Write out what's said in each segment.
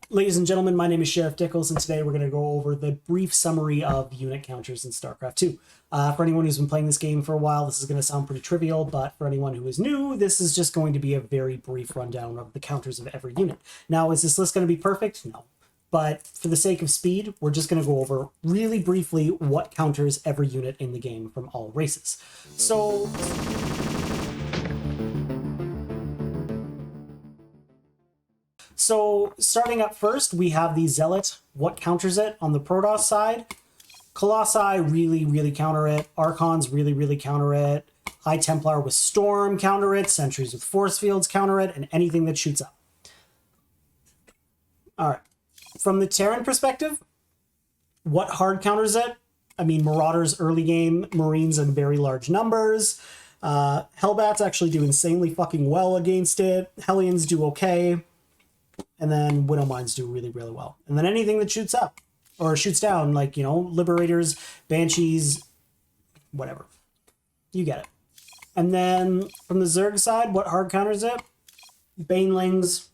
Ladies and gentlemen, my name is Sheriff Dickles, and today we're going to go over the brief summary of unit counters in StarCraft 2. For anyone who's been playing this game for a while, this is going to sound pretty trivial, but for anyone who is new, this is just going to be a very brief rundown of the counters of every unit. Now, is this list going to be perfect? No. But for the sake of speed, we're just going to go over really briefly what counters every unit in the game from all races. So starting up first, we have the Zealot. What counters it on the Protoss side? Colossi really counter it. Archons really counter it. High Templar with Storm counter it. Sentries with Force Fields counter it. And anything that shoots up. All right. From the Terran perspective, what hard counters it? I mean, Marauders early game, Marines in very large numbers. Hellbats actually do insanely fucking well against it. Hellions do okay. And then Widowmines do really well. And then anything that shoots up or shoots down, like, you know, Liberators, Banshees, whatever. You get it. And then from the Zerg side, what hard counters it? Banelings.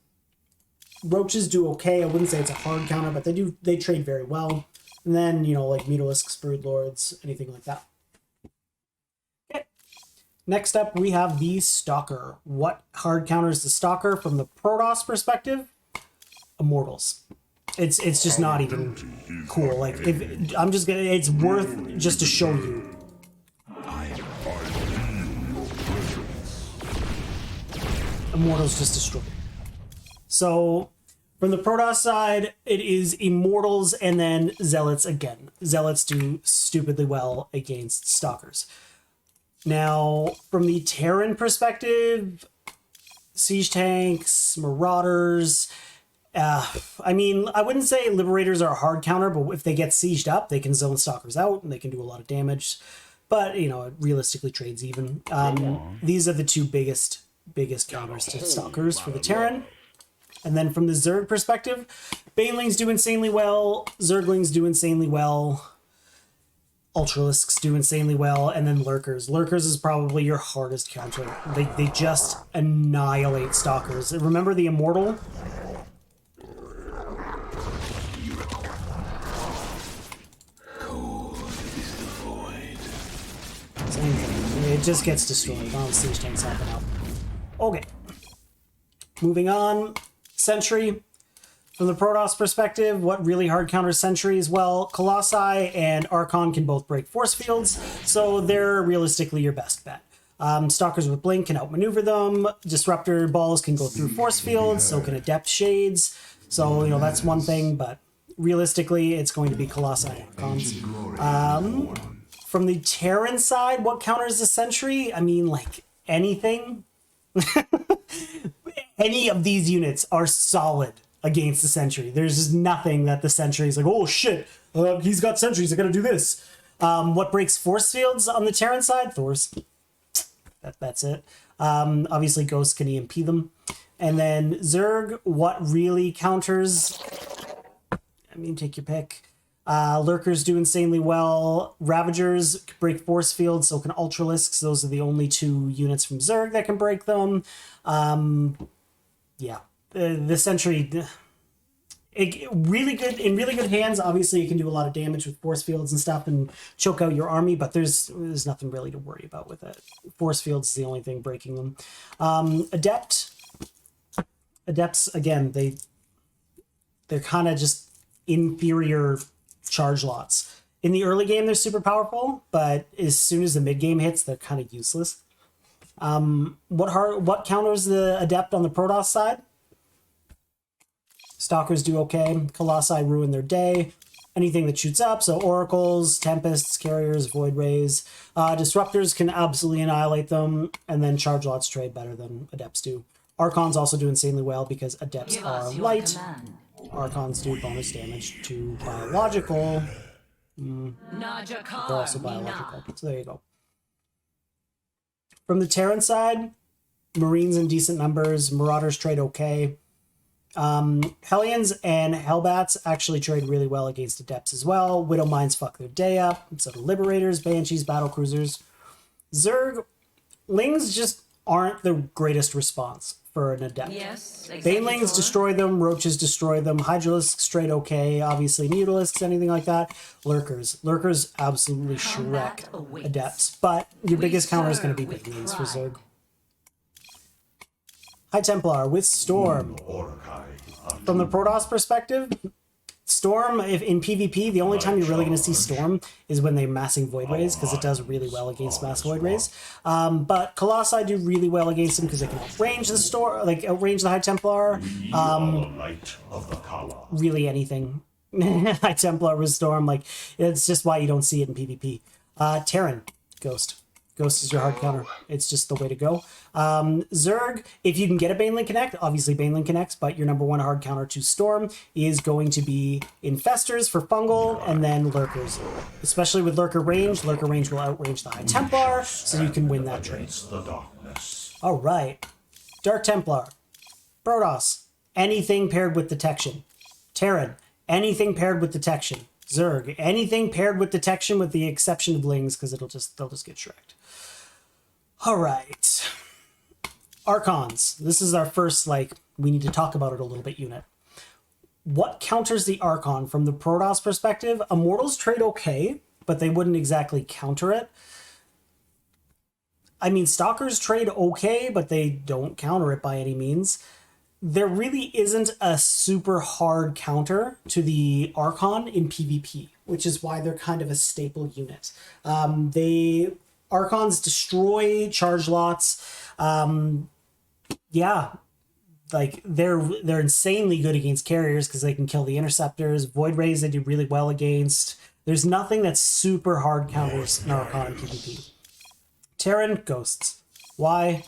Roaches do okay. I wouldn't say it's a hard counter, but they trade very well. And then, you know, like Mutalisks, Broodlords, anything like that. Okay. Next up, we have the Stalker. What hard counters the Stalker from the Protoss perspective? Immortals. It's just not even cool. Like, if I'm just gonna, it's worth just to show you. Immortals just destroyed. So from the Protoss side, it is Immortals and then Zealots again. Zealots do stupidly well against Stalkers. Now, from the Terran perspective, Siege Tanks, Marauders. I mean, I wouldn't say Liberators are a hard counter, but if they get sieged up, they can zone Stalkers out and they can do a lot of damage. But, you know, it realistically trades even. These are the two biggest counters to Stalkers for the Terran. And then from the Zerg perspective, Banelings do insanely well, Zerglings do insanely well, Ultralisks do insanely well, and then Lurkers. Lurkers is probably your hardest counter. They just annihilate Stalkers. Remember the Immortal? Same thing. It just gets destroyed. Not the Siege Tanks helping out. Okay. Moving on. Sentry. From the Protoss perspective, what really hard counters Sentry as well? Colossi and Archon can both break force fields, so they're realistically your best bet. Stalkers with Blink can outmaneuver them. Disruptor balls can go through force fields, so can Adept Shades. So, you know, that's one thing, but realistically, it's going to be Colossi and Archons. From the Terran side, what counters the Sentry? I mean, like, anything. Any of these units are solid against the Sentry. There's just nothing that the Sentry is like, oh shit, he's got sentries, I gotta do this. What breaks force fields on the Terran side? Thors. That's it. Obviously, Ghosts can EMP them. And then Zerg, what really counters? I mean, take your pick. Lurkers do insanely well. Ravagers break force fields, so can Ultralisks. Those are the only two units from Zerg that can break them. Yeah, the Sentry, really good in really good hands. Obviously, you can do a lot of damage with force fields and stuff and choke out your army, but there's nothing really to worry about with it. Force fields is the only thing breaking them. Adepts again, they're kind of just inferior charge lots. In the early game, they're super powerful, but as soon as the mid game hits, they're kind of useless. What counters the Adept on the Protoss side? Stalkers do okay. Colossi ruin their day. Anything that shoots up, so Oracles, Tempests, Carriers, Void Rays. Disruptors can absolutely annihilate them, and then charge lots trade better than Adepts do. Archons also do insanely well because Adepts are light. Archons do bonus damage to biological. They're also biological. So there you go. From the Terran side, Marines in decent numbers. Marauders trade okay. Hellions and Hellbats actually trade really well against Adepts as well. Widowmines fuck their day up. So do Liberators, Banshees, Battlecruisers. Zerglings just aren't the greatest response. for an adept. Yes, Banelings destroy them, roaches destroy them, Hydralisks straight okay, obviously Mutalisks, anything like that. Lurkers absolutely Shrek adepts, but your biggest counter is going to be Banelings for Zerg. High Templar with Storm. From the Protoss perspective, Storm, if in PvP, the only time you're really going to see Storm is when they're massing Void Rays, because it does really well against mass Void Rays. But Colossi do really well against them because they can outrange the Storm, like outrange the High Templar. Really anything. High Templar with Storm, like, it's just why you don't see it in PvP. Terran, Ghost. Ghost is your hard counter. It's just the way to go. Zerg, if you can get a Baneling Connect, obviously Baneling connects, but your number one hard counter to Storm is going to be Infestors for Fungal, and then Lurkers. Especially with Lurker range will outrange the High Templar, so you can win that trade. All right. Dark Templar. Protoss, anything paired with Detection. Terran, anything paired with Detection. Zerg, anything paired with Detection with the exception of Lings, because they'll just get Shrek'd. All right. Archons. This is our first, like, we need to talk about it a little bit unit. What counters the Archon from the Protoss perspective? Immortals trade okay, but they wouldn't exactly counter it. I mean, Stalkers trade okay, but they don't counter it by any means. There really isn't a super hard counter to the Archon in PvP, which is why they're kind of a staple unit. Archons destroy charge lots. Yeah, like they're insanely good against carriers because they can kill the interceptors. Void Rays they do really well against. There's nothing that's super hard counters an Archon in PvP. Terran, Ghosts. Why?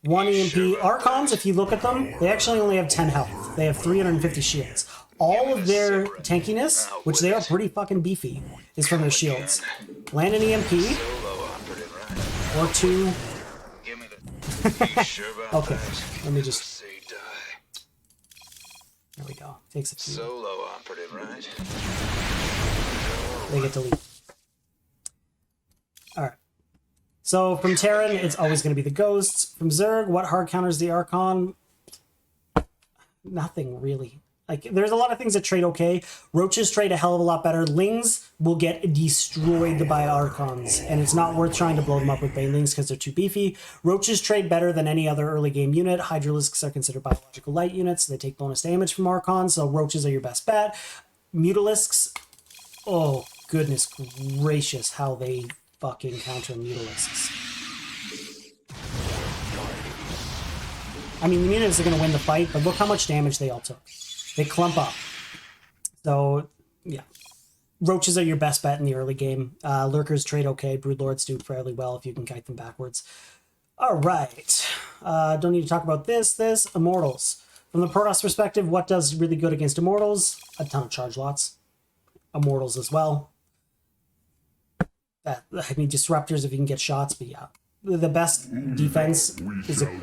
1 EMP. Archons, if you look at them, they actually only have 10 health. They have 350 shields. All of their tankiness, which they are pretty fucking beefy, is from their shields. Land an EMP. Or 2. Okay, let me just... There we go. Takes a few. Solo operative, right? They get to leave. Alright. So from Terran, it's always going to be the Ghosts. From Zerg, what hard counters the Archon? Nothing, really. Like, there's a lot of things that trade okay. Roaches trade a hell of a lot better. Lings will get destroyed by Archons, and it's not worth trying to blow them up with Banelings because they're too beefy. Roaches trade better than any other early game unit. Hydralisks are considered biological light units. They take bonus damage from Archons, so Roaches are your best bet. Mutalisks, oh, goodness gracious, how they fucking counter Mutalisks. I mean, the Mutalisks are going to win the fight, but look how much damage they all took. They clump up. So, yeah. Roaches are your best bet in the early game. Lurkers trade okay. Broodlords do fairly well if you can kite them backwards. All right. Don't need to talk about this. Immortals. From the Protoss perspective, what does really good against Immortals? A ton of charge lots. Immortals as well. I mean, Disruptors if you can get shots, but yeah. The best defense is in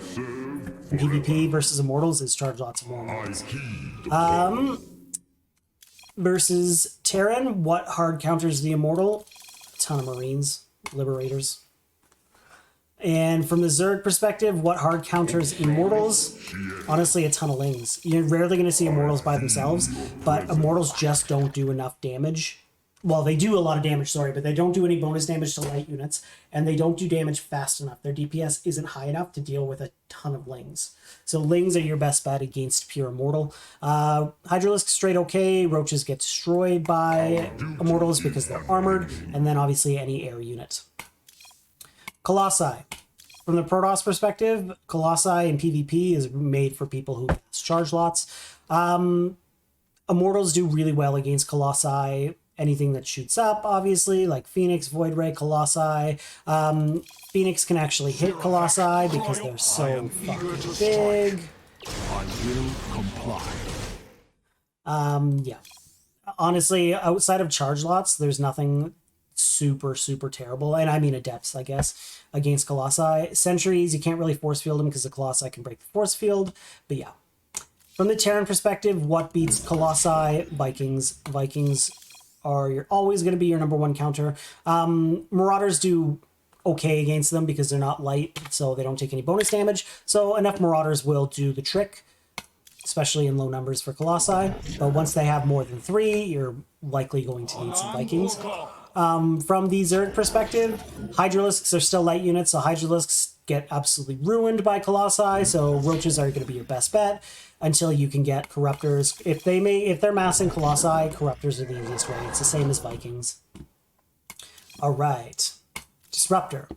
PvP versus Immortals is charge lots of more Immortals. Versus Terran, what hard counters the Immortal? A ton of Marines, Liberators. And from the Zerg perspective, what hard counters Immortals? Honestly, a ton of Lings. You're rarely going to see Immortals by themselves, but Immortals just don't do enough damage. Well, they do a lot of damage, sorry, but they don't do any bonus damage to light units, and they don't do damage fast enough. Their DPS isn't high enough to deal with a ton of Lings. So Lings are your best bet against pure Immortal. Hydralisks straight okay. Roaches get destroyed by Immortals because they're armored, and then obviously any air unit. Colossi. From the Protoss perspective, Colossi in PvP is made for people who charge lots. Immortals do really well against Colossi. Anything that shoots up, obviously, like Phoenix, Void Ray, Colossi. Phoenix can actually hit Colossi because they're so fucking big. I will comply. Yeah. Honestly, outside of charge lots, there's nothing super, super terrible. And I mean adepts, I guess, against Colossi. Sentries, you can't really force field them because the Colossi can break the force field. But yeah. From the Terran perspective, what beats Colossi? Vikings. Vikings are always going to be your number one counter. Marauders do okay against them because they're not light, so they don't take any bonus damage. So enough Marauders will do the trick, especially in low numbers for Colossi. But once they have more than 3, you're likely going to need some Vikings. From the Zerg perspective, Hydralisks are still light units, so Hydralisks get absolutely ruined by Colossi, so Roaches are going to be your best bet until you can get Corruptors. If they're massing Colossi, Corruptors are the easiest way. It's the same as Vikings. Alright. Disruptor.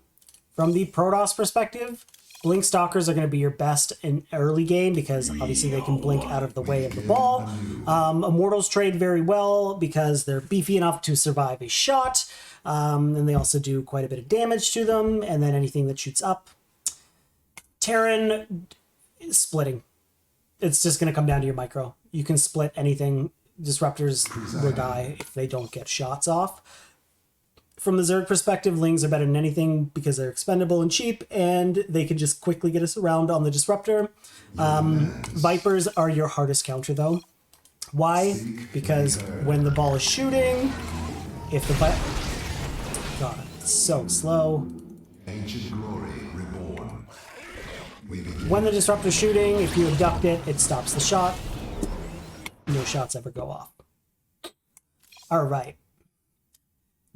From the Protoss perspective, Blink Stalkers are going to be your best in early game because obviously they can blink out of the way of the ball. Immortals trade very well because they're beefy enough to survive a shot. And they also do quite a bit of damage to them. And then anything that shoots up. Terran, splitting. It's just going to come down to your micro. You can split anything. Disruptors will die if they don't get shots off. From the Zerg perspective, Lings are better than anything because they're expendable and cheap, and they can just quickly get us around on the Disruptor. Vipers are your hardest counter, though. Why? Because when the ball is shooting, if the God, it's so slow. Ancient glory reborn. When the Disruptor's shooting, if you abduct it, it stops the shot. No shots ever go off. All right.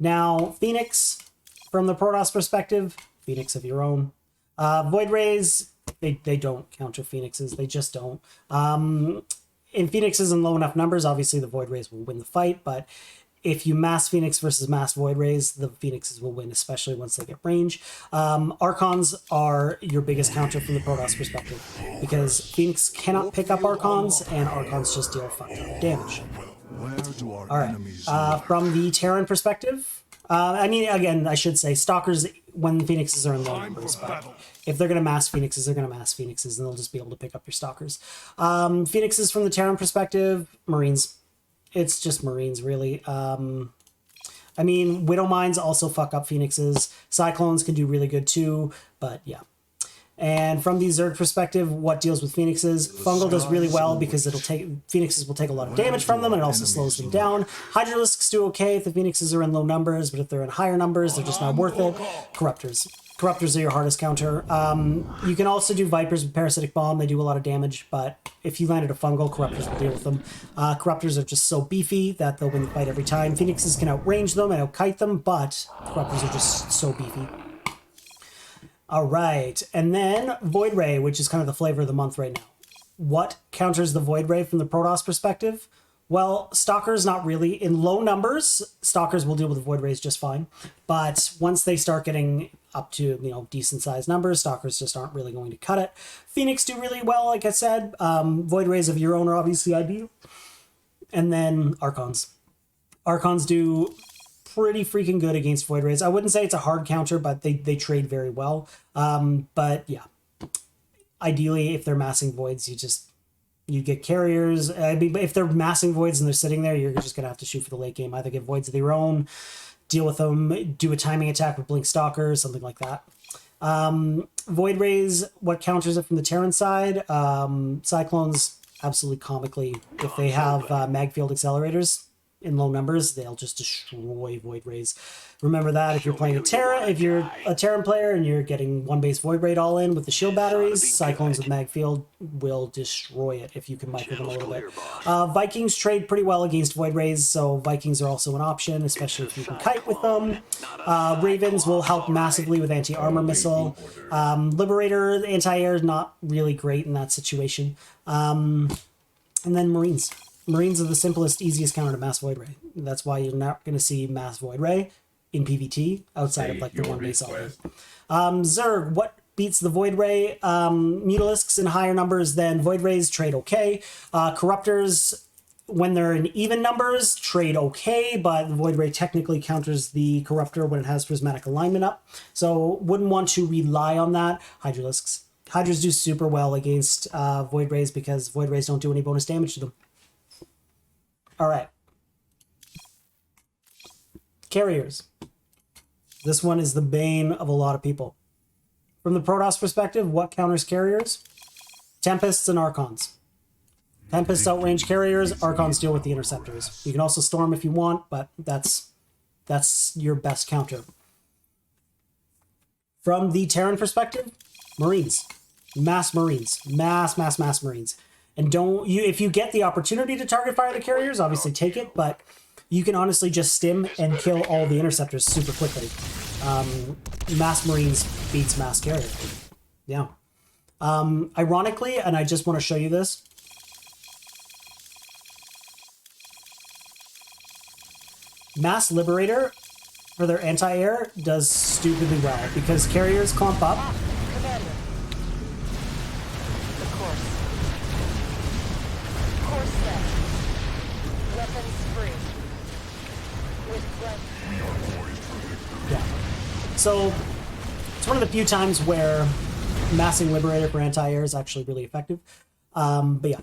Now, Phoenix, from the Protoss perspective, Phoenix of your own. Void Rays, they don't counter Phoenixes. They just don't. In Phoenixes in low enough numbers, obviously the Void Rays will win the fight, but if you mass Phoenix versus mass Void Rays, the Phoenixes will win, especially once they get range. Archons are your biggest counter from the Protoss perspective, because Phoenix cannot pick up Archons, and Archons just deal a fuck ton of damage. Where do our All right. From the Terran perspective, I mean, again, I should say Stalkers when Phoenixes are in low numbers, but if they're going to mass Phoenixes, they're going to mass Phoenixes, and they'll just be able to pick up your Stalkers. Phoenixes from the Terran perspective, Marines. It's just Marines, really. I mean, Widow Mines also fuck up Phoenixes. Cyclones can do really good too, but yeah. And from the Zerg perspective, what deals with Phoenixes? Fungal does really well because Phoenixes will take a lot of damage from them, and it also slows them down. Hydralisks do okay if the Phoenixes are in low numbers, but if they're in higher numbers, they're just not worth it. Corruptors. Corruptors are your hardest counter. You can also do Vipers with Parasitic Bomb. They do a lot of damage, but if you landed a Fungal, Corruptors will deal with them. Corruptors are just so beefy that they'll win the fight every time. Phoenixes can outrange them and outkite them, but Corruptors are just so beefy. All right, and then Void Ray, which is kind of the flavor of the month right now. What counters the Void Ray from the Protoss perspective? Well, Stalkers not really. In low numbers, Stalkers will deal with the Void Rays just fine. But once they start getting up to, decent sized numbers, Stalkers just aren't really going to cut it. Phoenix do really well, like I said. Void Rays of your own are obviously ideal. And then Archons. Archons do pretty freaking good against Void Rays. I wouldn't say it's a hard counter, but they trade very well. But yeah, ideally, if they're massing Voids, you get carriers. I mean, if they're massing Voids and they're sitting there, you're just gonna have to shoot for the late game. Either get Voids of your own, deal with them, do a timing attack with Blink Stalker, something like that. Void Rays, what counters it from the Terran side? Cyclones, absolutely comically, if they have mag field accelerators in low numbers, they'll just destroy Void Rays. Remember that if you're playing a Terra, if you're a Terran player and you're getting one base Void Raid all in with the shield batteries, Cyclones with mag field will destroy it if you can micro them a little bit. Vikings trade pretty well against Void Rays, so Vikings are also an option, especially if you can kite with them. Ravens will help massively with anti-armor missile. Liberator, anti-air is not really great in that situation. And then Marines. Marines are the simplest, easiest counter to mass Void Ray. That's why you're not going to see mass Void Ray in PvT outside of like the one base all in. Zerg, what beats the Void Ray? Mutalisks in higher numbers than Void Rays trade okay. Corruptors, when they're in even numbers, trade okay, but the Void Ray technically counters the Corruptor when it has Prismatic Alignment up. So wouldn't want to rely on that. Hydralisks. Hydras do super well against Void Rays because Void Rays don't do any bonus damage to them. All right. Carriers. This one is the bane of a lot of people. From the Protoss perspective, what counters carriers? Tempests and Archons. Tempests outrange carriers, Archons deal with the interceptors. You can also storm if you want, but that's your best counter. From the Terran perspective, Marines. Mass Marines. Mass Marines. And if you get the opportunity to target fire the carriers, obviously take it, but you can honestly just stim and kill all the interceptors super quickly. Mass Marines beats mass carrier. Yeah. Ironically, and I just want to show you this, Mass Liberator for their anti-air does stupidly well because carriers clump up. Commander. The course. Course set. Weapons free. With Yeah. So it's one of the few times where massing Liberator for anti-air is actually really effective. But yeah.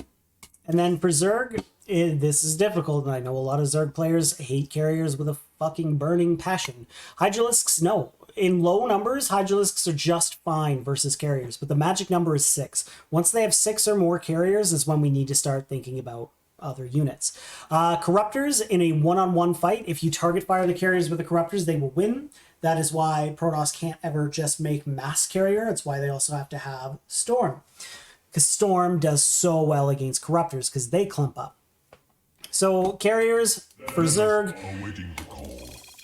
And then for Zerg, this is difficult, and I know a lot of Zerg players hate carriers with a fucking burning passion. Hydralisks, no. In low numbers, Hydralisks are just fine versus carriers, but the magic number is 6. Once they have 6 or more carriers is when we need to start thinking about other units. Corruptors, in a one-on-one fight, if you target fire the carriers with the Corruptors, they will win. That is why Protoss can't ever just make mass carrier. It's why they also have to have Storm. Because Storm does so well against Corruptors because they clump up. So carriers for Zerg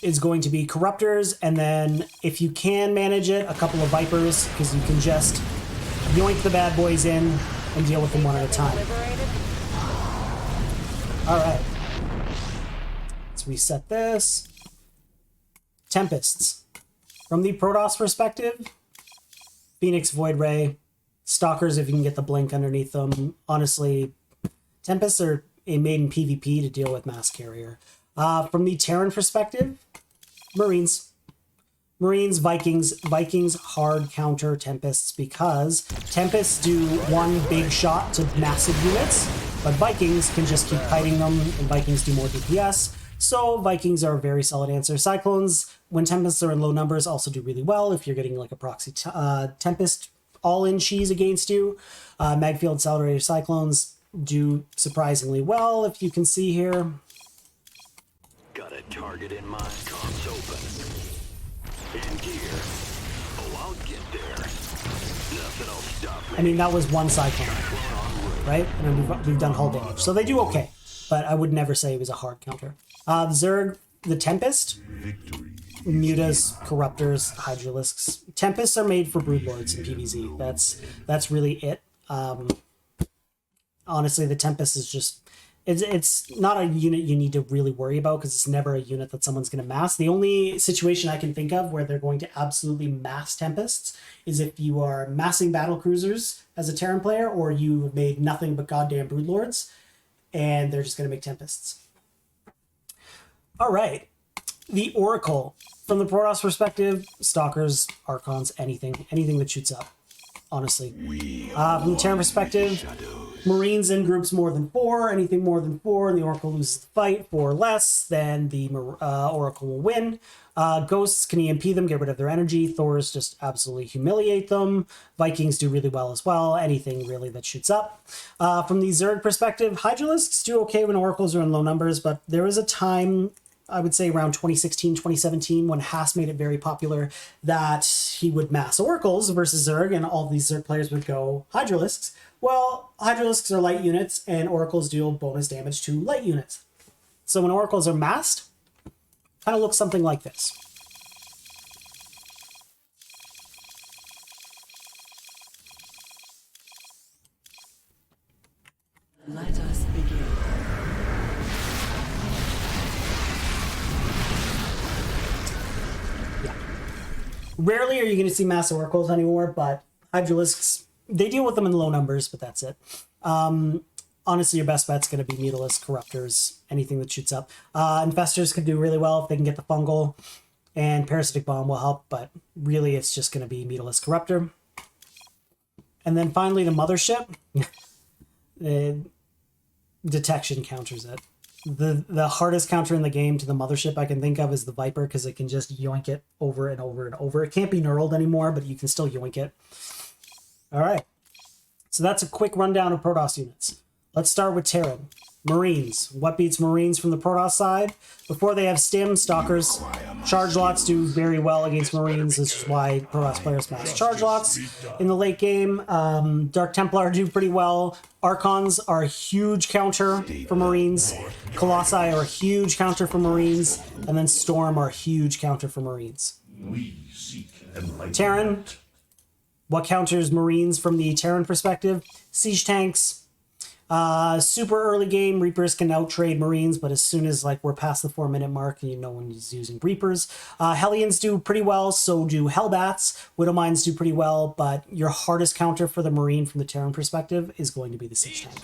is going to be Corruptors, and then if you can manage it, a couple of Vipers, because you can just yoink the bad boys in and deal with them one at a time. liberated. All right. Let's reset this. Tempests. From the Protoss perspective, Phoenix, Void Ray, Stalkers if you can get the blink underneath them. Honestly, Tempests are made in PvP to deal with mass carrier. From the Terran perspective, Marines. Marines, Vikings. Vikings hard counter Tempests because Tempests do one big shot to massive units, but Vikings can just keep kiting them, and Vikings do more DPS. So Vikings are a very solid answer. Cyclones, when Tempests are in low numbers, also do really well if you're getting like a proxy Tempest all-in cheese against you. Magfield Accelerator Cyclones do surprisingly well, if you can see here. Got a target in mind. Comms open. In gear. Oh, I'll get there. Nothing will stop me. I mean, that was one Cyclone, right? And then we've done hull damage. So they do okay, but I would never say it was a hard counter. Zerg, the Tempest, Mutas, Corruptors, Hydralisks. Tempests are made for Broodlords in PvZ. That's really it. Honestly, the Tempest is just... It's not a unit you need to really worry about because it's never a unit that someone's going to mass. The only situation I can think of where they're going to absolutely mass Tempests is if you are massing battle cruisers as a Terran player, or you've made nothing but goddamn Broodlords, and they're just going to make Tempests. All right. The Oracle. From the Protoss perspective, Stalkers, Archons, anything that shoots up, honestly. From the Terran perspective, Marines in groups more than 4, anything more than 4, and the Oracle loses the fight. 4 or less, then the Oracle will win. Ghosts can EMP them, get rid of their energy. Thors just absolutely humiliate them. Vikings do really well as well, anything really that shoots up. From the Zerg perspective, Hydralisks do okay when Oracles are in low numbers, but there was a time, I would say around 2016, 2017, when Haas made it very popular that he would mass Oracles versus Zerg, and all these Zerg players would go Hydralisks. Well, Hydralisks are light units, and Oracles deal bonus damage to light units. So when Oracles are massed, kind of looks something like this. Let us begin. Rarely are you going to see mass Oracles anymore, but Hydralisks, they deal with them in low numbers, but that's it. Honestly, your best bet's going to be Mutalisks, Corruptors, anything that shoots up. Infestors can do really well if they can get the Fungal, and Parasitic Bomb will help, but really it's just going to be Mutalisks, Corruptor. And then finally, the Mothership. Detection counters it. The hardest counter in the game to the Mothership I can think of is the Viper, because it can just yoink it over and over and over. It can't be knurled anymore, but you can still yoink it. All right. So that's a quick rundown of Protoss units. Let's start with Terran. Marines. What beats Marines from the Protoss side? Before they have Stim, Stalkers. Charge lots do very well against Marines. This is why Protoss players smash charge lots in the late game. Dark Templar do pretty well. Archons are a huge counter for Marines. Colossi are a huge counter for Marines. And then Storm are a huge counter for Marines. Terran. What counters Marines from the Terran perspective? Siege tanks. Super early game, Reapers can outtrade Marines, but as soon as like we're past the 4-minute mark, no one is using Reapers. Hellions do pretty well, so do Hellbats. Widowmines do pretty well, but your hardest counter for the Marine from the Terran perspective is going to be the Siege tank.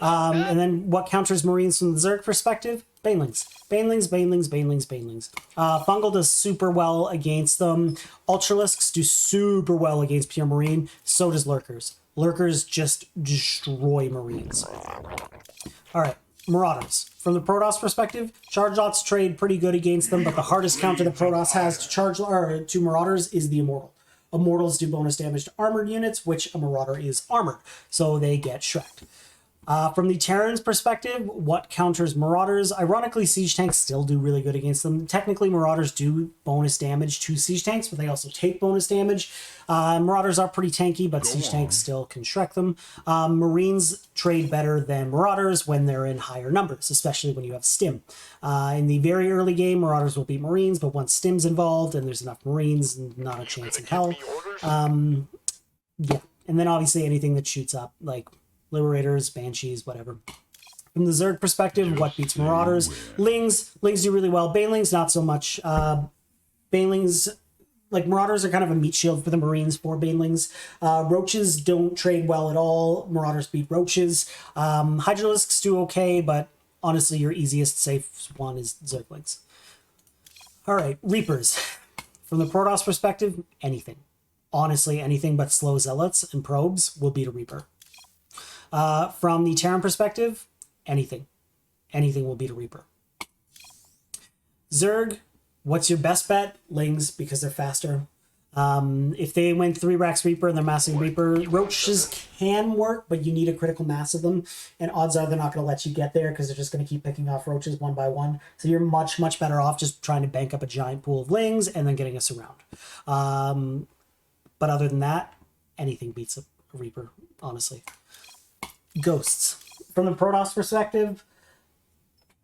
And then what counters Marines from the Zerg perspective? Banelings. Banelings. Fungal does super well against them. Ultralisks do super well against pure Marine. So does Lurkers. Lurkers just destroy Marines. All right, Marauders. From the Protoss perspective, Charge Lots trade pretty good against them, but the hardest counter the Protoss has to Marauders is the Immortal. Immortals do bonus damage to armored units, which a Marauder is armored, so they get shreked. From the Terran's perspective, what counters Marauders? Ironically, Siege Tanks still do really good against them. Technically, Marauders do bonus damage to Siege Tanks, but they also take bonus damage. Marauders are pretty tanky, but Siege Tanks still can shrek them. Marines trade better than Marauders when they're in higher numbers, especially when you have Stim. In the very early game, Marauders will beat Marines, but once Stim's involved and there's enough Marines, not a chance in hell. Yeah, and then obviously anything that shoots up, like Liberators, Banshees, whatever. From the Zerg perspective, what beats Marauders? Lings do really well. Banelings, not so much. Banelings, like Marauders are kind of a meat shield for the Marines for Banelings. Roaches don't trade well at all. Marauders beat Roaches. Hydralisks do okay, but honestly, your easiest safe one is Zerglings. All right, Reapers. From the Protoss perspective, anything. Honestly, anything but slow Zealots and Probes will beat a Reaper. From the Terran perspective, anything. Anything will beat a Reaper. Zerg, what's your best bet? Lings, because they're faster. If they went 3 racks Reaper and they're massing Reaper, Roaches can work, but you need a critical mass of them. And odds are they're not going to let you get there because they're just going to keep picking off Roaches one by one. So you're much, much better off just trying to bank up a giant pool of Lings and then getting a surround. But other than that, anything beats a Reaper, honestly. Ghosts. From the Protoss perspective,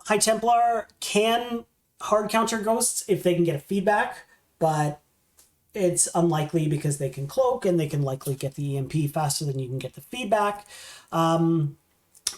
High Templar can hard counter Ghosts if they can get a feedback, but it's unlikely because they can cloak and they can likely get the EMP faster than you can get the feedback.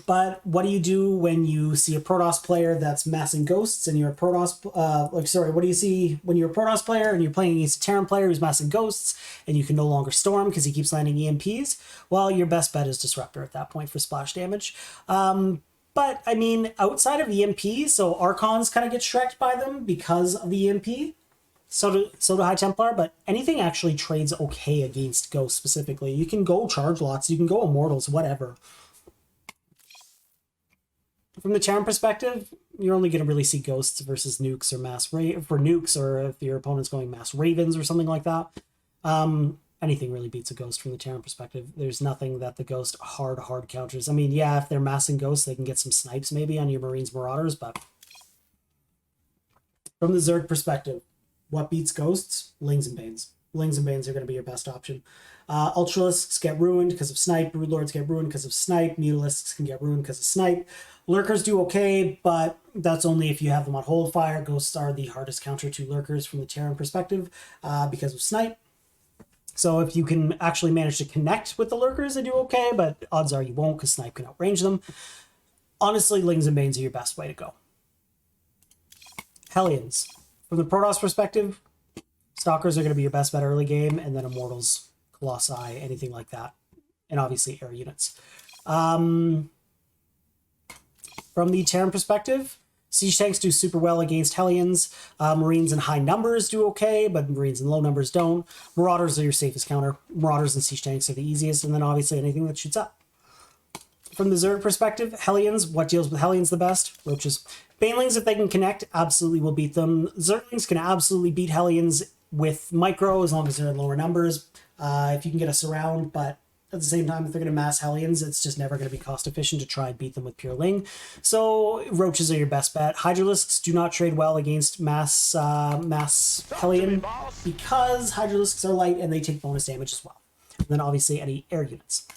But what do you do when you see a Protoss player that's massing Ghosts and you're a Protoss, what do you see when you're a Protoss player and you're playing against a Terran player who's massing Ghosts and you can no longer storm because he keeps landing EMPs? Well, your best bet is Disruptor at that point for splash damage. But I mean, outside of EMP, so Archons kind of get shreked by them because of the EMP. So do High Templar, but anything actually trades okay against Ghosts specifically. You can go Charge Lots, you can go Immortals, whatever. From the Terran perspective, you're only going to really see Ghosts versus Nukes or for Nukes, or if your opponent's going Mass Ravens or something like that. Anything really beats a Ghost from the Terran perspective. There's nothing that the Ghost hard counters. I mean, yeah, if they're massing Ghosts, they can get some snipes maybe on your Marines Marauders, but from the Zerg perspective, what beats Ghosts? Lings and Banes. Lings and Banes are going to be your best option. Ultralisks get ruined because of Snipe. Broodlords get ruined because of Snipe. Mutalisks can get ruined because of Snipe. Lurkers do okay, but that's only if you have them on Hold Fire. Ghosts are the hardest counter to Lurkers from the Terran perspective because of Snipe. So if you can actually manage to connect with the Lurkers, they do okay, but odds are you won't because Snipe can outrange them. Honestly, Lings and Banes are your best way to go. Hellions. From the Protoss perspective, Stalkers are going to be your best bet early game, and then Immortals, Colossi, anything like that. And obviously air units. From the Terran perspective, Siege Tanks do super well against Hellions. Marines in high numbers do okay, but Marines in low numbers don't. Marauders are your safest counter. Marauders and Siege Tanks are the easiest, and then obviously anything that shoots up. From the Zerg perspective, Hellions, what deals with Hellions the best? Roaches. Banelings, if they can connect, absolutely will beat them. Zerglings can absolutely beat Hellions with micro as long as they're in lower numbers. If you can get a surround, but at the same time, if they're going to mass Hellions, it's just never going to be cost efficient to try and beat them with pure Ling. So Roaches are your best bet. Hydralisks do not trade well against mass Hellion because Hydralisks are light and they take bonus damage as well. And then obviously any air units.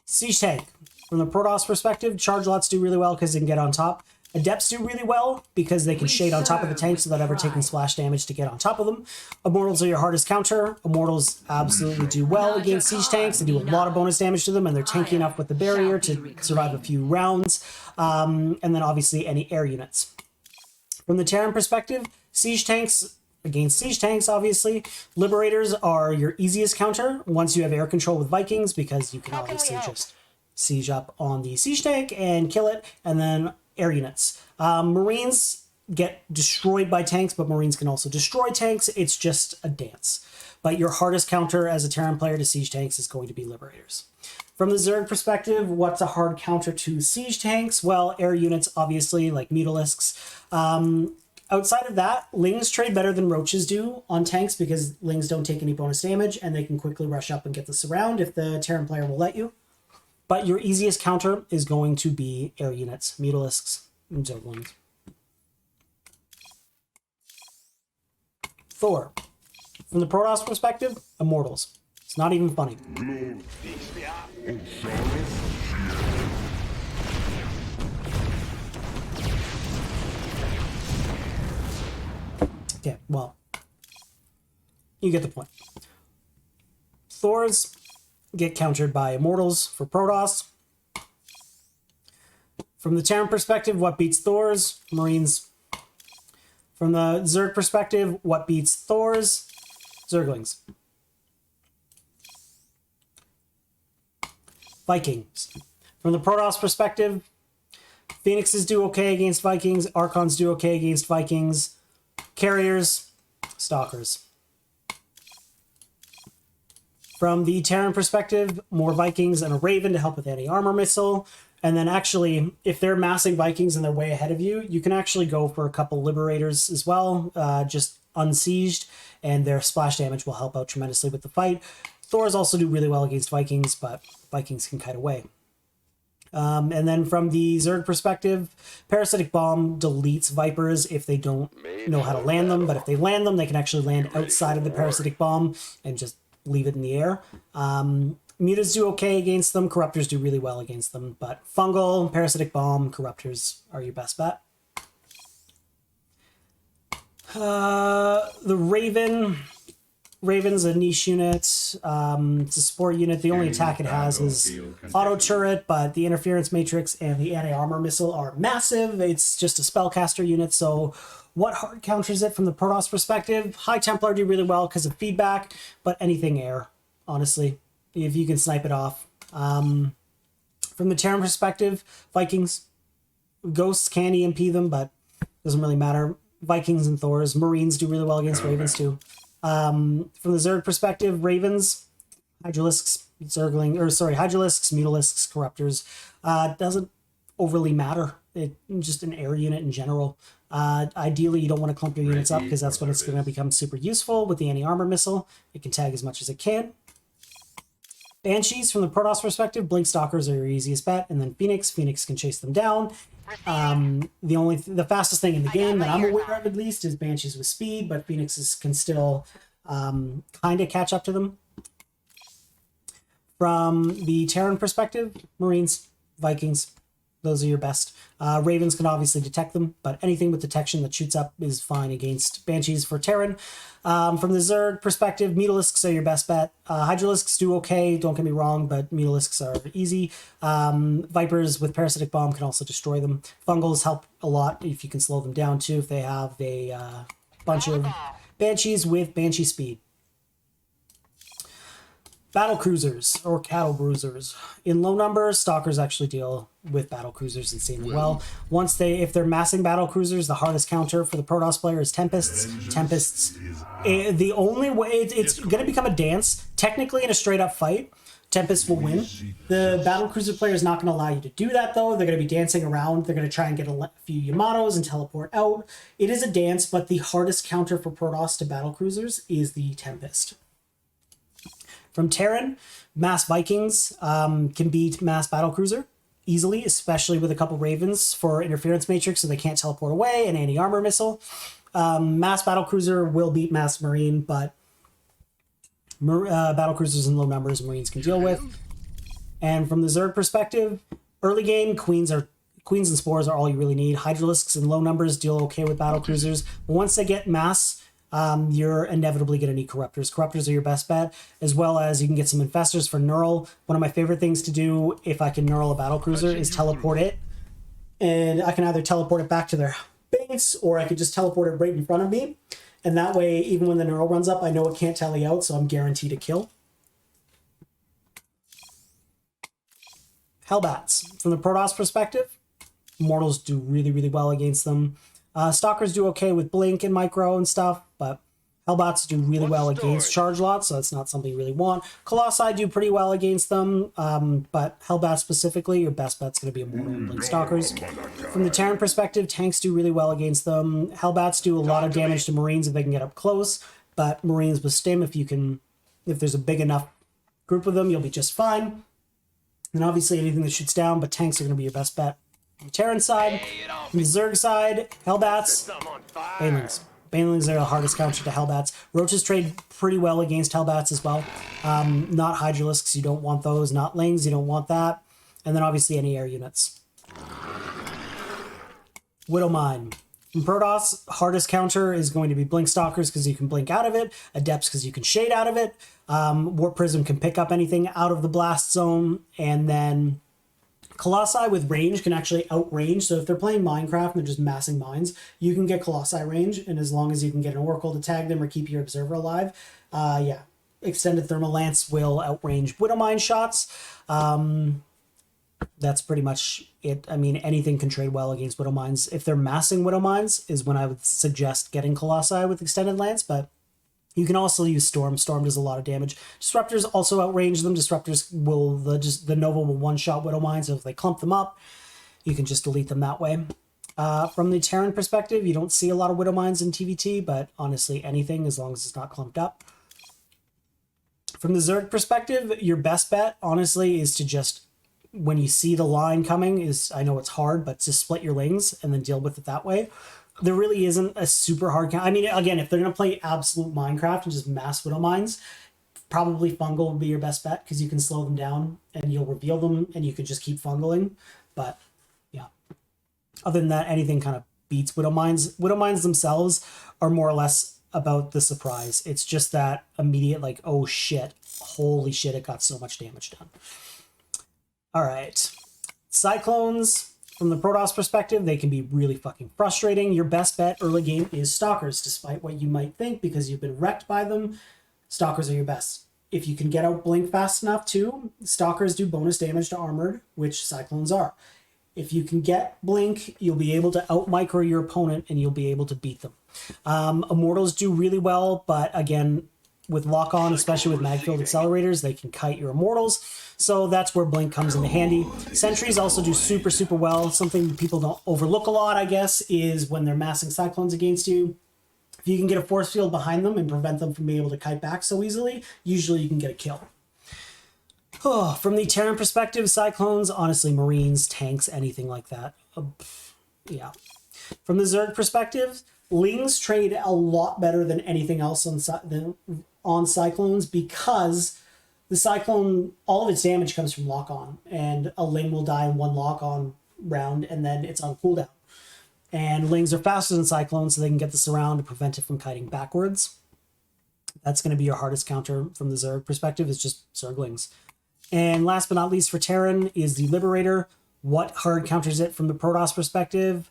Siege Tank. From the Protoss perspective, Charge Lots do really well because they can get on top. Adepts do really well because they can shade on top of the tanks without ever taking splash damage to get on top of them. Immortals are your hardest counter. Immortals absolutely do well against siege tanks. They do a lot of bonus damage to them, and they're tanky enough with the barrier to survive a few rounds. And then obviously any air units. From the Terran perspective, siege tanks against siege tanks, obviously. Liberators are your easiest counter once you have air control with Vikings, because you can obviously just siege up on the siege tank and kill it, and then air units. Marines get destroyed by tanks, but Marines can also destroy tanks. It's just a dance. But your hardest counter as a Terran player to siege tanks is going to be Liberators. From the Zerg perspective, what's a hard counter to siege tanks? Well, air units, obviously, like Mutalisks. Outside of that, Lings trade better than Roaches do on tanks because Lings don't take any bonus damage and they can quickly rush up and get the surround if the Terran player will let you. But your easiest counter is going to be air units, Mutalisks, and Zerglings. Thor. From the Protoss perspective, Immortals. It's not even funny. Okay, well, you get the point. Thors get countered by Immortals for Protoss. From the Terran perspective, what beats Thors? Marines. From the Zerg perspective, what beats Thors? Zerglings. Vikings. From the Protoss perspective, Phoenixes do okay against Vikings. Archons do okay against Vikings. Carriers, Stalkers. From the Terran perspective, more Vikings and a Raven to help with anti-armor missile. And then actually, if they're massing Vikings and they're way ahead of you, you can actually go for a couple Liberators as well, just unsieged, and their splash damage will help out tremendously with the fight. Thors also do really well against Vikings, but Vikings can kite away. And then from the Zerg perspective, Parasitic Bomb deletes Vipers if they don't know how to land them, but if they land them, they can actually land outside of the Parasitic Bomb and just leave it in the air. Mutas do okay against them, Corruptors do really well against them, but Fungal, Parasitic Bomb, Corruptors are your best bet. The Raven's a niche unit. It's a support unit. The only attack it has is auto turret, but the interference matrix and the anti-armor missile are massive. It's just a spellcaster unit. So what hard counters it from the Protoss perspective? High Templar do really well because of feedback, but anything air, honestly, if you can snipe it off. From the Terran perspective, Vikings, Ghosts can EMP them, but doesn't really matter. Vikings and Thors. Marines do really well against Ravens too. From the Zerg perspective, Ravens, Hydralisks, Hydralisks, Mutalisks, Corruptors, doesn't overly matter. It's just an air unit in general. Ideally, you don't want to clump your units up because that's when it's going to become super useful with the anti-armor missile. It can tag as much as it can. Banshees, from the Protoss perspective, Blink Stalkers are your easiest bet, and then Phoenix can chase them down. The fastest thing in the game that I'm aware of, at least, is Banshees with speed, but Phoenixes can still kind of catch up to them. From the Terran perspective, Marines, Vikings, those are your best. Ravens can obviously detect them, but anything with detection that shoots up is fine against Banshees for Terran. From the Zerg perspective, Mutalisks are your best bet. Hydralisks do okay, don't get me wrong, but Mutalisks are easy. Vipers with Parasitic Bomb can also destroy them. Fungals help a lot if you can slow them down too, if they have a bunch of Banshees with Banshee speed. Battle Cruisers, or Cattle Bruisers. In low numbers, Stalkers actually deal with Battle Cruisers insanely well. If they're massing Battle Cruisers, the hardest counter for the Protoss player is Tempests. The only way, it's going to become a dance. Technically, in a straight-up fight, Tempest will win. The Battle Cruiser player is not going to allow you to do that, though. They're going to be dancing around. They're going to try and get a few Yamatos and teleport out. It is a dance, but the hardest counter for Protoss to Battle Cruisers is the Tempest. From Terran, Mass Vikings can beat Mass Battlecruiser easily, especially with a couple Ravens for interference matrix so they can't teleport away, and anti-armor missile. Mass Battlecruiser will beat Mass Marine, but Battlecruisers in low numbers Marines can deal with. And from the Zerg perspective, early game, Queens and Spores are all you really need. Hydralisks in low numbers deal okay with Battlecruisers. But once they get Mass, you're inevitably going to need Corruptors. Corruptors are your best bet, as well as you can get some Infestors for Neural. One of my favorite things to do if I can Neural a Battlecruiser is teleport it. And I can either teleport it back to their base, or I could just teleport it right in front of me. And that way, even when the Neural runs up, I know it can't tally out, so I'm guaranteed a kill. Hellbats. From the Protoss perspective, Mortals do really, really well against them. Stalkers do okay with Blink and Micro and stuff, but Hellbats do really well against Charge Lots, so that's not something you really want. Colossi do pretty well against them, but Hellbats specifically, your best bet's going to be Immortal and Blink Stalkers. From the Terran perspective, tanks do really well against them. Hellbats do a lot of damage to Marines if they can get up close, but Marines with Stim, if there's a big enough group of them, you'll be just fine. And obviously anything that shoots down, but tanks are going to be your best bet. On the Terran side, on the Zerg side, Hellbats, Banelings. Banelings are the hardest counter to Hellbats. Roaches trade pretty well against Hellbats as well. Not Hydralisks, you don't want those. Not Lings, you don't want that. And then obviously any air units. Widowmine. In Protoss, hardest counter is going to be Blink Stalkers because you can blink out of it, Adepts because you can shade out of it, Warp Prism can pick up anything out of the blast zone, and then Colossi with range can actually outrange. So if they're playing Minecraft and they're just massing mines, you can get Colossi range, and as long as you can get an Oracle to tag them or keep your Observer alive, yeah, Extended Thermal Lance will outrange Widowmine shots. That's pretty much it. I mean, anything can trade well against Widowmines. If they're massing Widowmines is when I would suggest getting Colossi with Extended Lance, but you can also use Storm. Storm does a lot of damage. Disruptors also outrange them. Disruptors will, the Nova will one-shot Widowmine, so if they clump them up, you can just delete them that way. From the Terran perspective, you don't see a lot of Widowmines in TVT, but honestly, anything as long as it's not clumped up. From the Zerg perspective, your best bet, honestly, is to just, when you see the line coming, I know it's hard, but just split your Lings and then deal with it that way. There really isn't a super hard count. I mean, again, if they're going to play absolute Minecraft and just mass Widowmines, probably Fungal would be your best bet because you can slow them down and you'll reveal them and you can just keep fungaling. But yeah, other than that, anything kind of beats Widowmines. Widowmines themselves are more or less about the surprise. It's just that immediate, like, oh shit, holy shit, it got so much damage done. All right, Cyclones. From the Protoss perspective, they can be really fucking frustrating. Your best bet early game is Stalkers, despite what you might think, because you've been wrecked by them. Stalkers are your best. If you can get out Blink fast enough too, Stalkers do bonus damage to Armored, which Cyclones are. If you can get Blink, you'll be able to out-micro your opponent and you'll be able to beat them. Immortals do really well, but again, with lock-on, especially with mag-filled accelerators, they can kite your Immortals. So that's where Blink comes into handy. Sentries also do super, super well. Something people don't overlook a lot, I guess, is when they're massing Cyclones against you. If you can get a force field behind them and prevent them from being able to kite back so easily, usually you can get a kill. Oh, from the Terran perspective, Cyclones, honestly, Marines, tanks, anything like that. Yeah. From the Zerg perspective, Lings trade a lot better than anything else on Cyclones because the Cyclone, all of its damage comes from lock-on, and a Ling will die in one lock-on round, and then it's on cooldown. And Lings are faster than Cyclones, so they can get this around to prevent it from kiting backwards. That's going to be your hardest counter from the Zerg perspective, is just Zerglings. And last but not least for Terran is the Liberator. What hard counters it from the Protoss perspective?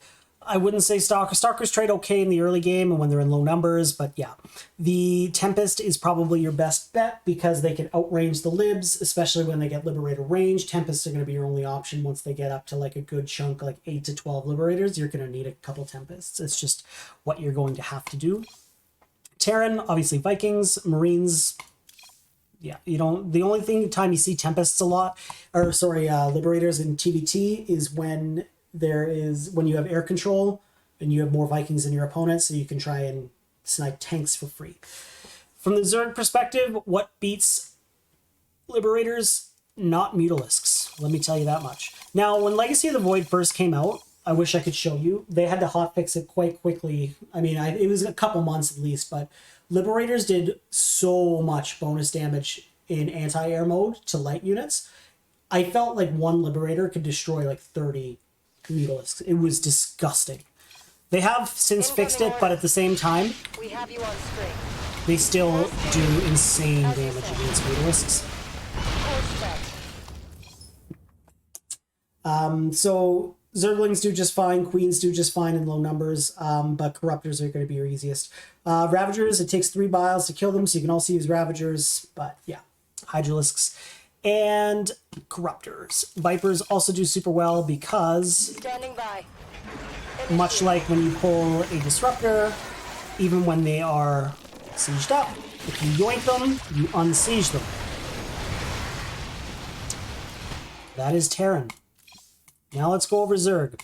I wouldn't say Stalkers. Stalkers trade okay in the early game and when they're in low numbers, but yeah. The Tempest is probably your best bet because they can outrange the Libs, especially when they get Liberator range. Tempests are going to be your only option once they get up to like a good chunk, like 8 to 12 Liberators. You're going to need a couple Tempests. It's just what you're going to have to do. Terran, obviously Vikings, Marines. Yeah, you don't. The only time you see Tempests a lot, or sorry, Liberators in TVT is when you have air control and you have more Vikings than your opponent, so you can try and snipe tanks for free. From the Zerg perspective, what beats Liberators, not Mutalisks. Let me tell you that much. Now, when Legacy of the Void first came out, I wish I could show you. They had to hotfix it quite quickly. I mean, it was a couple months at least, but Liberators did so much bonus damage in anti-air mode to light units. I felt like one Liberator could destroy like 30 Mutalisks. It was disgusting. They have since fixed it, but at the same time, We have you on screen. they still do insane damage against Mutalisks. Course set. So Zerglings do just fine, Queens do just fine in low numbers, but Corruptors are going to be your easiest. Ravagers, it takes 3 biles to kill them, so you can also use Ravagers, but yeah, Hydralisks and Corruptors. Vipers also do super well because, Standing by. much like when you pull a Disruptor, even when they are sieged up, if you yoink them, you unsiege them. That is Terran. Now let's go over Zerg.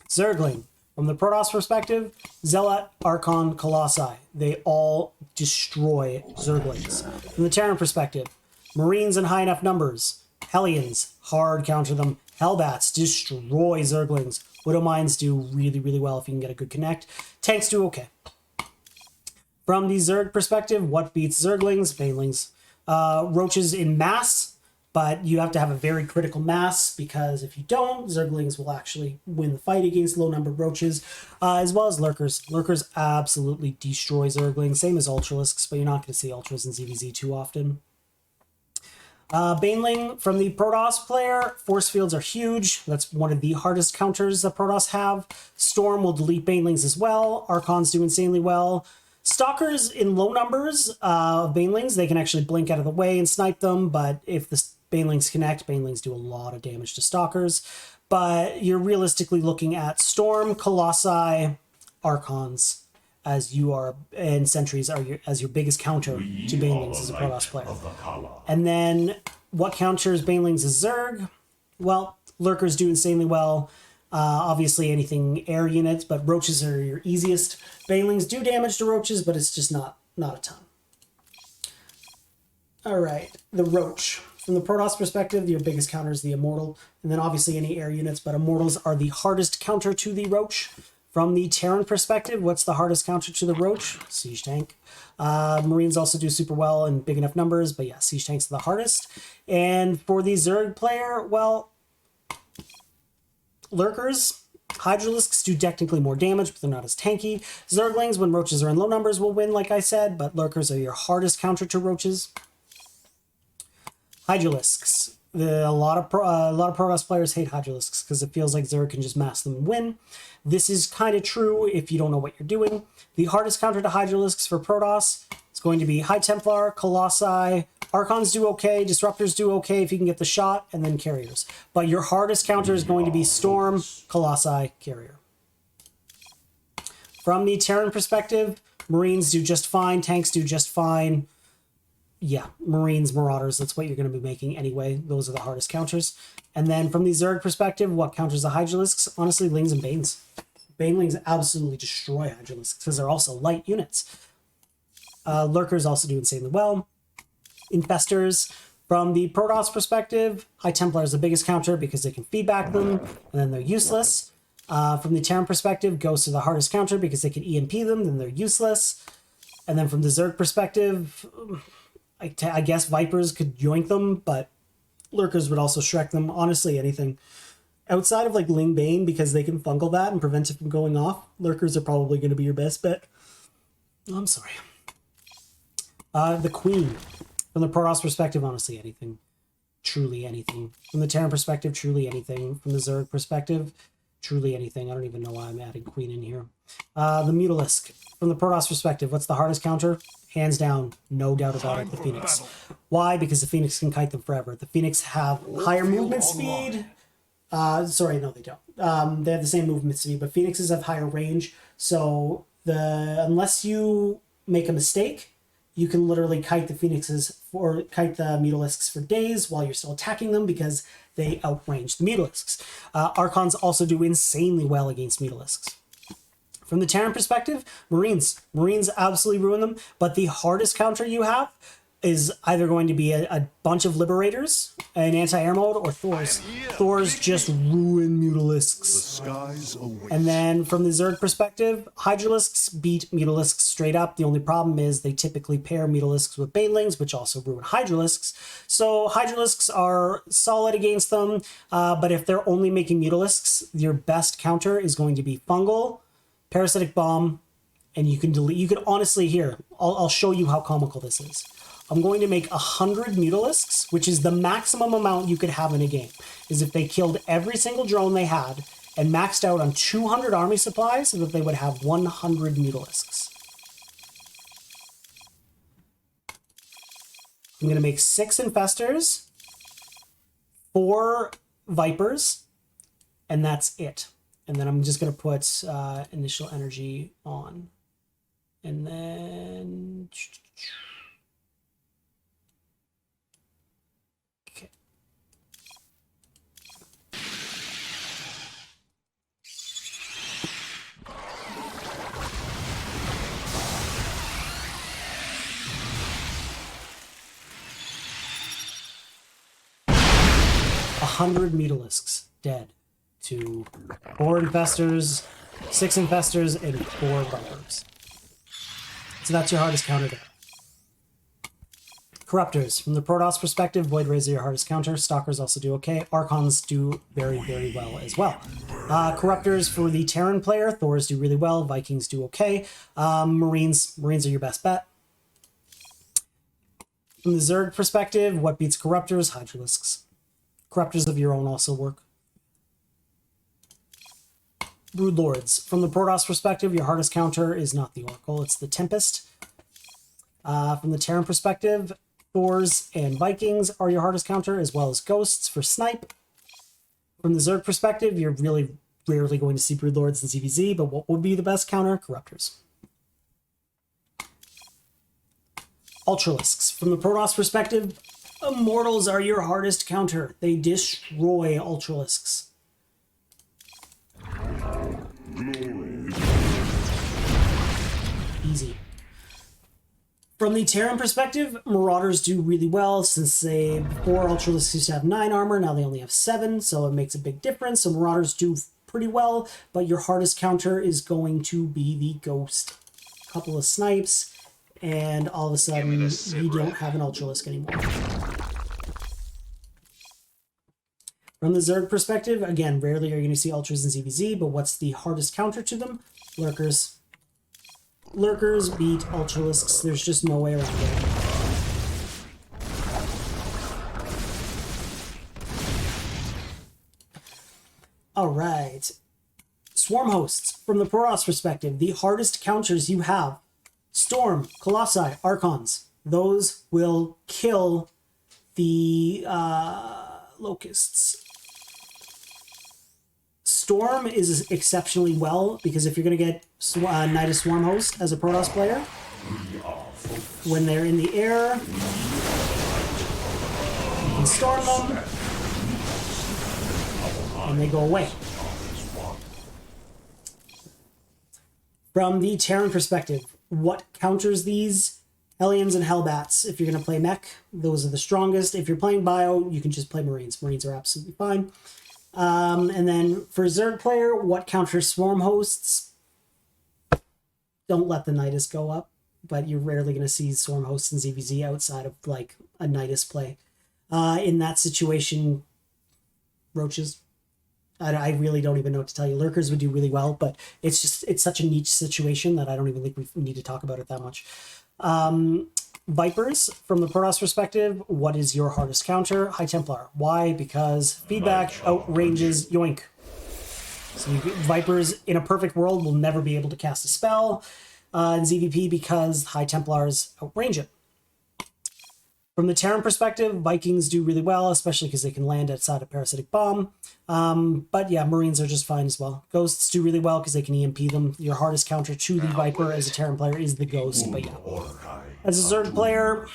Zergling. From the Protoss perspective, Zealot, Archon, Colossi. They all destroy Zerglings. From the Terran perspective, Marines in high enough numbers. Hellions, hard counter them. Hellbats, destroy Zerglings. Widowmines do really, really well if you can get a good connect. Tanks do okay. From the Zerg perspective, what beats Zerglings? Banelings. Roaches in mass, but you have to have a very critical mass, because if you don't, Zerglings will actually win the fight against low-numbered roaches, as well as Lurkers. Lurkers absolutely destroy Zerglings, same as Ultralisks, but you're not going to see Ultras in ZVZ too often. Baneling, from the Protoss player, force fields are huge. That's one of the hardest counters that Protoss have. Storm will delete Banelings as well. Archons do insanely well. Stalkers in low numbers of Banelings, they can actually blink out of the way and snipe them, but if the Banelings connect, Banelings do a lot of damage to Stalkers. But you're realistically looking at Storm, Colossi, Archons, as you are, and Sentries are as your biggest counter to Banelings as a Protoss player. And then what counters Banelings as Zerg? Well, Lurkers do insanely well. Obviously anything air units, but Roaches are your easiest. Banelings do damage to Roaches, but it's just not a ton. Alright, the Roach. From the Protoss perspective, your biggest counter is the Immortal, and then obviously any air units, but Immortals are the hardest counter to the Roach. From the Terran perspective, what's the hardest counter to the Roach? Siege Tank. Marines also do super well in big enough numbers, but yeah, Siege Tanks are the hardest. And for the Zerg player, well, Lurkers, Hydralisks do technically more damage, but they're not as tanky. Zerglings, when Roaches are in low numbers, will win, like I said, but Lurkers are your hardest counter to Roaches. Hydralisks. A lot of Protoss players hate Hydralisks because it feels like Zerg can just mass them and win. This is kind of true if you don't know what you're doing. The hardest counter to Hydralisks for Protoss is going to be High Templar, Colossi, Archons do okay, Disruptors do okay if you can get the shot, and then Carriers. But your hardest counter is going to be Storm, Colossi, Carrier. From the Terran perspective, Marines do just fine, tanks do just fine. Yeah, Marines, Marauders, that's what you're going to be making anyway. Those are the hardest counters. And then from the Zerg perspective, what counters the Hydralisks? Honestly, Lings and Banes. Banelings absolutely destroy Hydralisks because they're also light units. Lurkers also do insanely well. Infestors, from the Protoss perspective, High Templar is the biggest counter because they can feedback them, and then they're useless. From the Terran perspective, Ghosts are the hardest counter because they can EMP them, then they're useless. And then from the Zerg perspective, I guess Vipers could yoink them, but Lurkers would also Shrek them. Honestly, anything. Outside of like Ling Bane, because they can fungal that and prevent it from going off, Lurkers are probably going to be your best bet. I'm sorry. The Queen. From the Protoss perspective, honestly, anything. Truly anything. From the Terran perspective, truly anything. From the Zerg perspective, truly anything. I don't even know why I'm adding Queen in here. The Mutalisk. From the Protoss perspective, what's the hardest counter? Hands down, no doubt about it, the Phoenix. Why? Because the Phoenix can kite them forever. The Phoenix have higher movement speed. Sorry, no, they don't. They have the same movement speed, but Phoenixes have higher range. So unless you make a mistake, you can literally kite the Phoenixes or kite the Mutalisks for days while you're still attacking them because they outrange the Mutalisks. Archons also do insanely well against Mutalisks. From the Terran perspective, Marines. Marines absolutely ruin them, but the hardest counter you have, is either going to be a bunch of Liberators, an anti-air mode, or Thors. Thors just ruin Mutalisks. Skies await. And then from the Zerg perspective, Hydralisks beat Mutalisks straight up. The only problem is they typically pair Mutalisks with Banelings, which also ruin Hydralisks. So Hydralisks are solid against them, but if they're only making Mutalisks, your best counter is going to be Fungal, Parasitic Bomb, and you can delete. You can honestly, here, I'll show you how comical this is. I'm going to make 100 Mutalisks, which is the maximum amount you could have in a game, is if they killed every single drone they had and maxed out on 200 army supplies so that they would have 100 Mutalisks. I'm going to make 6 Infestors, 4 Vipers, and that's it. And then I'm just going to put initial energy on. And then... Okay. A 100 Mutalisks dead to 4 Infestors, 6 Infestors, and 4 Vipers. So that's your hardest counter there. Corruptors. From the Protoss perspective, Void Rays are your hardest counter. Stalkers also do okay. Archons do very, very well as well. Corruptors for the Terran player, Thors do really well. Vikings do okay. Marines are your best bet. From the Zerg perspective, what beats Corruptors? Hydralisks. Corruptors of your own also work. Broodlords. From the Protoss perspective, your hardest counter is not the Oracle, it's the Tempest. From the Terran perspective, Thors and Vikings are your hardest counter, as well as Ghosts for Snipe. From the Zerg perspective, you're really rarely going to see Broodlords and ZVZ, but what would be the best counter? Corruptors. Ultralisks. From the Protoss perspective, Immortals are your hardest counter. They destroy Ultralisks. Easy. From the Terran perspective, Marauders do really well since they, before Ultralisks used to have 9 armor, now they only have 7, so it makes a big difference. So Marauders do pretty well, but your hardest counter is going to be the Ghost. A couple of snipes, and all of a sudden, you don't have an Ultralisk anymore. From the Zerg perspective, again, rarely are you going to see Ultras and ZVZ, but what's the hardest counter to them? Lurkers. Lurkers beat Ultralisks. There's just no way around it. Alright. Swarm hosts. From the Protoss perspective, the hardest counters you have. Storm, Colossi, Archons. Those will kill the Locusts. Storm is exceptionally well, because if you're going to get Nidus Swarm Host as a Protoss player, when they're in the air, you can storm them, and they go away. From the Terran perspective, what counters these? Hellions and Hellbats. If you're going to play mech, those are the strongest. If you're playing bio, you can just play Marines. Marines are absolutely fine. And then for Zerg player, what counters Swarm Hosts? Don't let the Nidus go up, but you're rarely going to see Swarm Hosts and ZVZ outside of like a Nidus play. In that situation, Roaches. I really don't even know what to tell you. Lurkers would do really well, but it's such a niche situation that I don't even think we need to talk about it that much. Vipers, from the Protoss perspective, what is your hardest counter? High Templar. Why? Because feedback outranges Yoink. So Vipers, in a perfect world, will never be able to cast a spell in ZVP because High Templars outrange it. From the Terran perspective, Vikings do really well, especially because they can land outside a Parasitic Bomb. But yeah, Marines are just fine as well. Ghosts do really well because they can EMP them. Your hardest counter to the Viper as a Terran player is the Ghost, but yeah. As a Zerg player,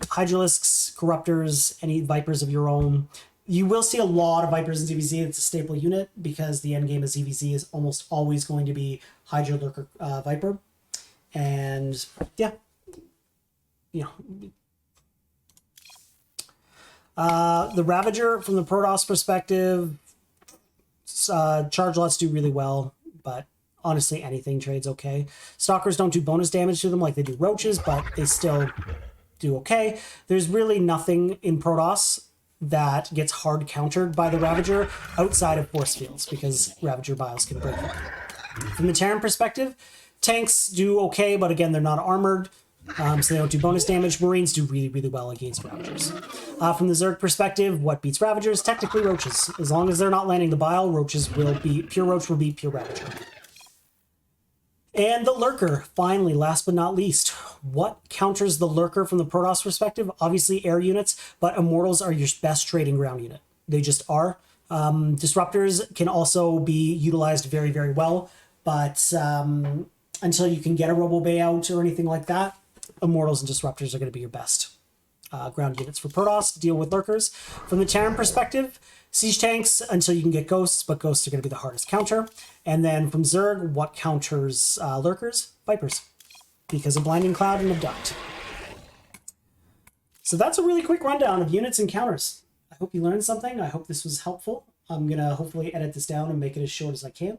Hydralisks, Corruptors, any Vipers of your own. You will see a lot of Vipers in ZVZ. It's a staple unit because the endgame of ZVZ is almost always going to be Hydra, Lurker, Viper. And yeah, you know, The Ravager, from the Protoss perspective, charge lots do really well, but honestly, anything trades okay. Stalkers don't do bonus damage to them like they do roaches, but they still do okay. There's really nothing in Protoss that gets hard countered by the Ravager outside of force fields, because Ravager Bios can break them. From the Terran perspective, tanks do okay, but again, they're not armored, so they don't do bonus damage. Marines do really, really well against Ravagers. From the Zerg perspective, what beats Ravagers? Technically Roaches. As long as they're not landing the Bile, Pure Roach will beat Pure Ravager. And the Lurker, finally, last but not least. What counters the Lurker from the Protoss perspective? Obviously air units, but Immortals are your best trading ground unit. They just are. Disruptors can also be utilized very, very well, but until you can get a Robo Bay out or anything like that, Immortals and Disruptors are going to be your best ground units for Protoss to deal with Lurkers. From the Terran perspective, Siege Tanks until you can get Ghosts, but Ghosts are going to be the hardest counter. And then from Zerg, what counters Lurkers? Vipers, because of Blinding Cloud and Abduct. So that's a really quick rundown of units and counters. I hope you learned something. I hope this was helpful. I'm going to hopefully edit this down and make it as short as I can.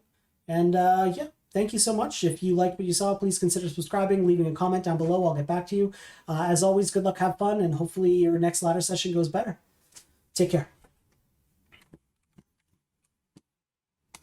And yeah, thank you so much. If you liked what you saw, please consider subscribing, leaving a comment down below. I'll get back to you. As always, good luck, have fun, and hopefully your next ladder session goes better. Take care.